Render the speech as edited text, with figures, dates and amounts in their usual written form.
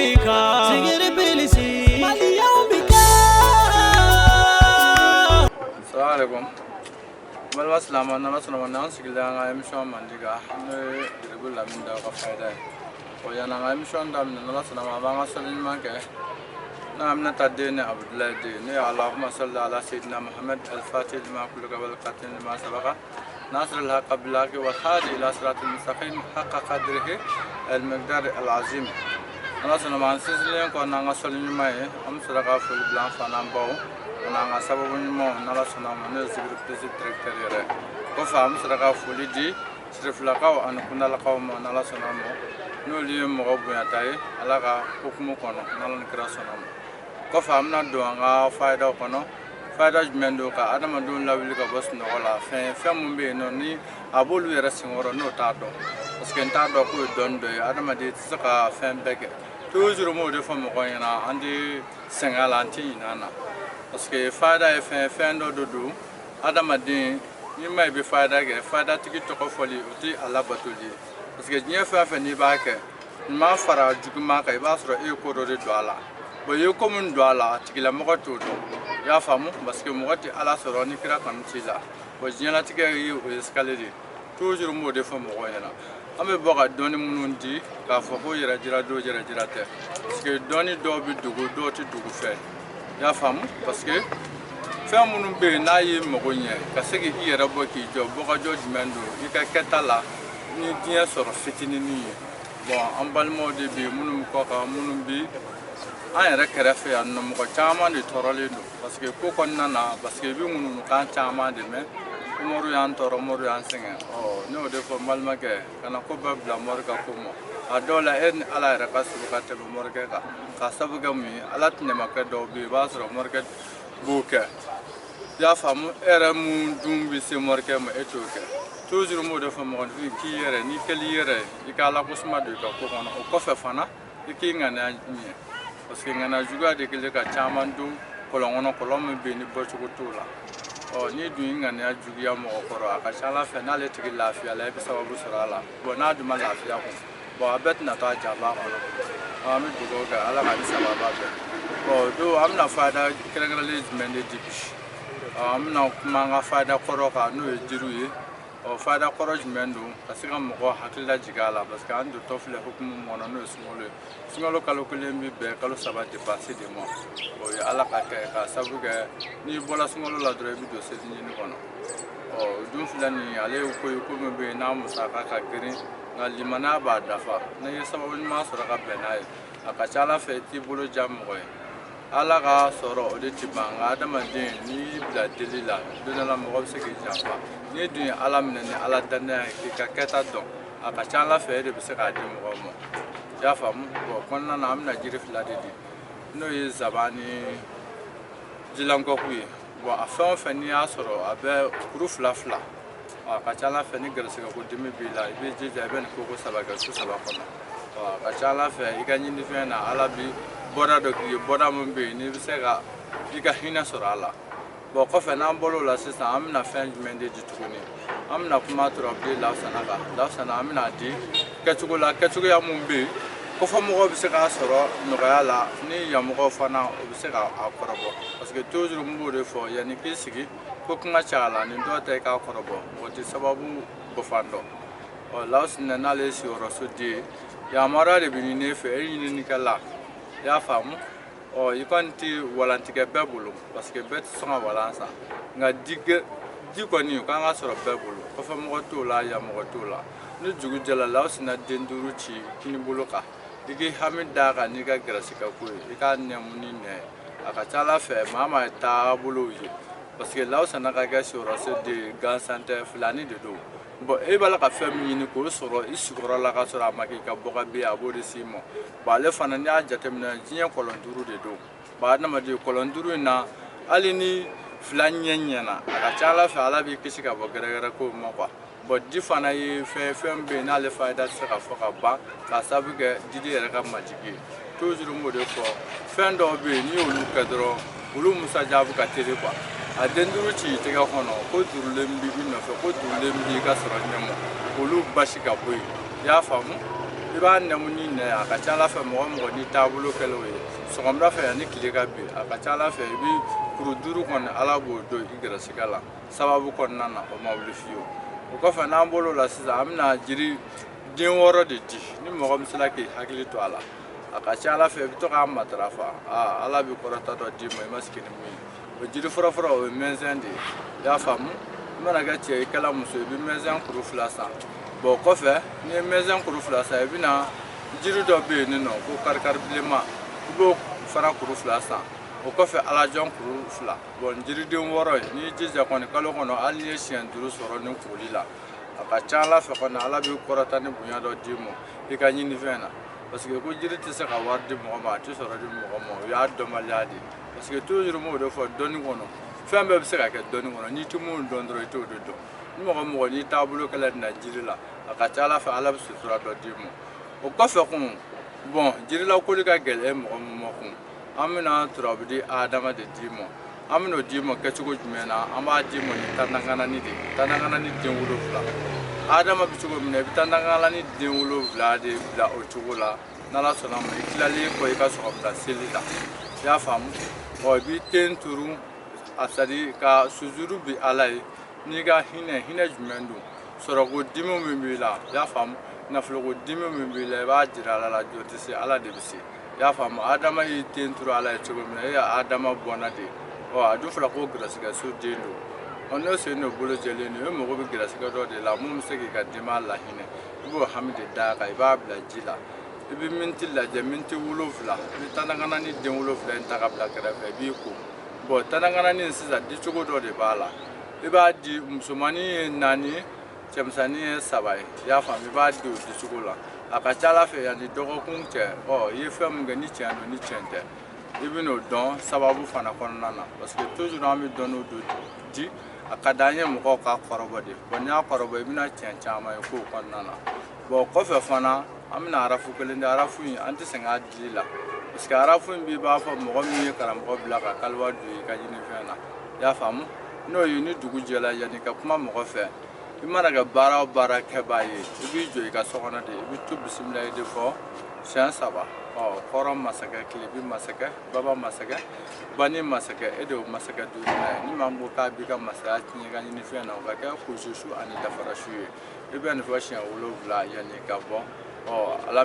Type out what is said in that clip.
bika sigiri bilisi maliyaw bika. Assalamu alaikum. Malwa salama na nasona na sigila nga emission mandiga no diribul laminda ka faida ko yana nga emission dam na nasona ma ba nga salin manke na amna tadene abdullah de ne allahumma salli ala sayyidina muhammad al-fatih lima kullu qabl qatin lima sabaqa nasr al-haq billahi wa hadi ila siratil mustaqim haqqa qadrihi al-miqdar al-azim nasona ma silen ko na nga salin mai am sadaqa ful blanc fanam baw na nga sababu mo na nasona ma ne zikr directeur yere ko fam sadaqa fuli di sirfla qaw an kunna la qaw mo na nasona mo no liye mo bu ya tay ala ka hukumu kono na lan krasona mo ko fam na do nga faida kono faida jmendo ka adama do la wili ka bos no wala fe mo be no ni abolu yere singoro no ta do parce que ta do ko don do adama de saka fe bege toujours mo de famo ko yana andi sengala anti nana parce que faida e fe ndo do adama de ni mai be faida ge faida tiki to ko foli uti ala batuli parce que nie fa ni ba ke ma fara juguma ka ba soro e ko do do ala bo yo ko mun do ala tikila mo ko to do ya famu parce que mo ti ala soro ni kira kan tila bo jiala tike yi o escalier toujours mo de famo ko yana ambe boka doni munundi ka fo ko yera jira te parce que doni do bi dugu do ti dugu fe ya famu parce que fɛn minnu bɛ yen n'a ye mago ɲɛ ka se k'i yɛrɛ bɔ k'i jɔ bɔgɔjɔ jumɛn don i ka kɛta la ni diɲɛ sɔrɔ fitininin ye bon an balimaw de bɛ yen minnu bɛ kɔ kan minnu bɛ an yɛrɛ kɛrɛfɛ yan nɔ mɔgɔ caman de tɔɔrɔlen don parce que ko kɔnɔna na parce que i bɛ ŋunu kan caman de mɛn Umaru y'an tɔɔrɔ Umaru y'an sɛgɛn ne y'o de fɔ n balimakɛ kana ko bɛɛ bila mɔri ka ko ma a dɔw la e ni Ala yɛrɛ ka suru ka tɛmɛ mɔrikɛ kan k'a sabu kɛ mun ye Ala tɛnɛmakɛ dɔw bɛ yen i b'a sɔrɔ mɔrikɛ b'o kɛ ya famu era mun dum bi se morke ma etoke toujours mo de famu on ki yere ni keli yere ikala ko suma de ko kono o ko fe fana iki ngana ni parce que ngana juga de kele ka chaman dum kolongono kolom be ni bo chugo tula o ni du ngana jugi ya mo ko ro aka sala fe na le tigi lafiya la bi sababu surala bo na du ma lafiya ko bo abet na ta jaba ko ami dugo ga ala ga sababa be o do amna fada krengrele mende dibish amna kuma nga faida koro ka no jiru ye o faida koro jmendo kasi ka mo hakila jigala parce que ando tofle hukumu mona no singolo kalo kulembi be kalo saba dépasser de moi o ya ala ka ka sabu ke ni bola singolo la dre bi do se ni kono o dum filani ale ko me be na musaka ka girin na limana ba dafa na ye sababu ni ma sura ka benai aka chala fe ti bolo jam ko ala ka soro de tibanga adamaden ni bila delila donala mo se ke jafa ni dun ala minne ni ala danna ki ka keta don aka chala fe de be se ka di mo mo ya famu bo konna na amna jiri fila de di no ye zabani jilanko kuye bo afon fe ni asoro abe kuru fla aka chala fe ni garse ko dimi bila be je jabe ko ko sabaga su sabakona aka chala fe iganyi ni fe na ala bi boda do ki boda mun be ni se ga diga hina sorala bo ko fe na bolo la sisan amna fen mende di tukuni amna kuma tro be la sana amna di ketugo ya mun be ko fa mo be se ga soro no ga la ni ya mo ko fa na o be se ga akorobo parce que toujours mo de fo ya ni kisigi ko kuma chala ni do te ka akorobo o ti sababu bo fando o laos na na le si oro so di ya mara de bi ni fe ni kala ya famu o ikanti walantige bebulu parce que bet songa walansa nga dige dikoni ka nga soro bebulu ko fa mo to la ya mo to la ni jugu jala laos na denduru ci kini buluka digi hamida ka ni ga grasi ka ko ika ne muni ne aka chala fe mama ta bulu yi parce que laos na ka ga soro se de gan santé flani de do bo e bala ka fem yini ko soro isigoro la ka soro amaki ka boga be abodi simo ba le fana ni a jatemna jinya kolonduru de do ba na ma de kolonduru na alini flanyenya na aka chala fa ala bi kisi ka bogere ko mo kwa bo di fana yi fem be na le faida se ka fo ka ba ka sabu ke didi re ka majigi toujours mo de fo fen do be ni olu kadro olu musa jabu ka tere kwa adenduru ci te ga kono ko durulembi bi no fe ko durulembi ka soro nyamo olu bashi ka boy ya famu i b'a nɛmu ni nɛ a ka ca Ala fɛ mɔgɔ ni taabolo kɛl'o ye sɔgɔmada fɛ ni tile ka bin a ka ca Ala fɛ i bi kuru 5 kɔni Ala b'o don i gɛrɛsɛgɛ la sababu kɔnɔna na o ma wuli fiyewu o kɔfɛ n'an bolo la sisan an bɛna jiri den 6 de di ni mɔgɔ min sera k'i hakili to a la a ka ca Ala fɛ i bɛ to k'a matarafa Ala bɛ kɔrɔta dɔ d'i ma i ma sigi ni mun ye o jiri fɔlɔ o ye mɛnzɛn de ye i y'a faamu i mana kɛ cɛ i kɛla muso i bɛ mɛnzɛn kuru 2 san bon kɔfɛ ni ye mɛnzɛn kuru 2 san i bɛna jiri dɔ bɛ yen nɔ ko karikari bilenman i b'o fana kuru 2 san o kɔfɛ alajɔn kuru 2 bon jiriden 6 n'i jija kɔni kalo kɔnɔ hali n'i ye siɲɛ 5 sɔrɔ nin koli la a ka ca Ala fɛ kɔni Ala bɛ kɔrɔta ni bonya dɔ d'i ma i ka ɲini fɛn na parce que ko jiri tɛ se ka wari di mɔgɔ ma a tɛ sɔrɔ di mɔgɔ ma o y'a dɔnbaliya de ye parce que toujours m'o de fɔ dɔnni kɔnɔ fɛn bɛɛ bɛ se ka kɛ dɔnni kɔnɔ n'i tɛ mun dɔn dɔrɔn i t'o de dɔn ni mɔgɔ n'i taabolo kɛla nin na jiri la a ka ca Ala fɛ Ala bɛ sutura dɔ d'i ma o kɔfɛ kun bon jiri la koli ka gɛlɛn mɔgɔ min ma kun an bɛna turabu di Adama de d'i ma an bɛn'o d'i ma kɛcogo jumɛn na an b'a d'i ma ni tandanganani de tandanganani den 7 Adama bɛ cogo min na i bɛ tandanganani den 7 de bila o cogo la n'Ala sɔnna ma i tilalen kɔ i ka sɔgɔmada seli la i y'a faamu i b'i ten turu a sadi ka sujuru bi Ala ye n'i ka hinɛ jumɛn don sɔrɔko dimi min b'i la i y'a faamu nafoloko dimi min b'i la i b'a jira Ala la jo tɛ se Ala de bɛ se i y'a faamu Adama y'i ten turu Ala ye cogo min na e Adama bɔnna de a dun fɔra ko gɛrɛsɛgɛso den don n'o sen n'o bolo jɛlen don e mago bɛ gɛrɛsɛgɛ dɔ de la mun bɛ se k'i ka denbaya lahinɛ i b'o hami de d'a kan i b'a bila ji la i bɛ minti lajɛ minti 7 i bɛ tandanganani den 7 in ta ka bila kɛrɛfɛ i b'i ko bon tandanganani in sisan dicogo dɔ de b'a la i b'a di musomanin ye 4 cɛmisɛnnin ye 3 ye i y'a faamu i b'a di o dicogo la a ka ca Ala fɛ yanni dɔgɔkun cɛ i ye fɛn min kɛ ni tiɲɛ don ni tiɲɛ tɛ i bɛn'o dɔn sababu fana kɔnɔna na parce que toujours an bɛ dɔnniw di a ka d'an ye mɔgɔw ka kɔrɔbɔ de bon n'i y'a kɔrɔbɔ i bɛna tiɲɛ caman ye k'o kɔnɔna na bon kɔfɛ fana an bɛna arafu kelen di arafu in an tɛ sɛgɛn a dili la parce que arafu in b'i b'a fɔ mɔgɔ min ye karamɔgɔ bila ka kaliwa don i ka ɲinifɛn na i y'a faamu n'o ye ni dugu jɛla yanni ka kuma mɔgɔ fɛ i mana kɛ baara o baara kɛbaa ye i b'i jɔ i ka so kɔnɔ de i bɛ to bisimilayi de fɔ siɲɛ 3 hɔrɔn masakɛ kilebi masakɛ baba masakɛ bani masakɛ e de y'o masakɛ duurunan ye ni maa min ko k'a b'i ka masaya tiɲɛ ka ɲinifɛn na o ka kɛ kususu ani dafara su ye i bɛ nin fɔ siɲɛ 7 yanni ka bɔ Ala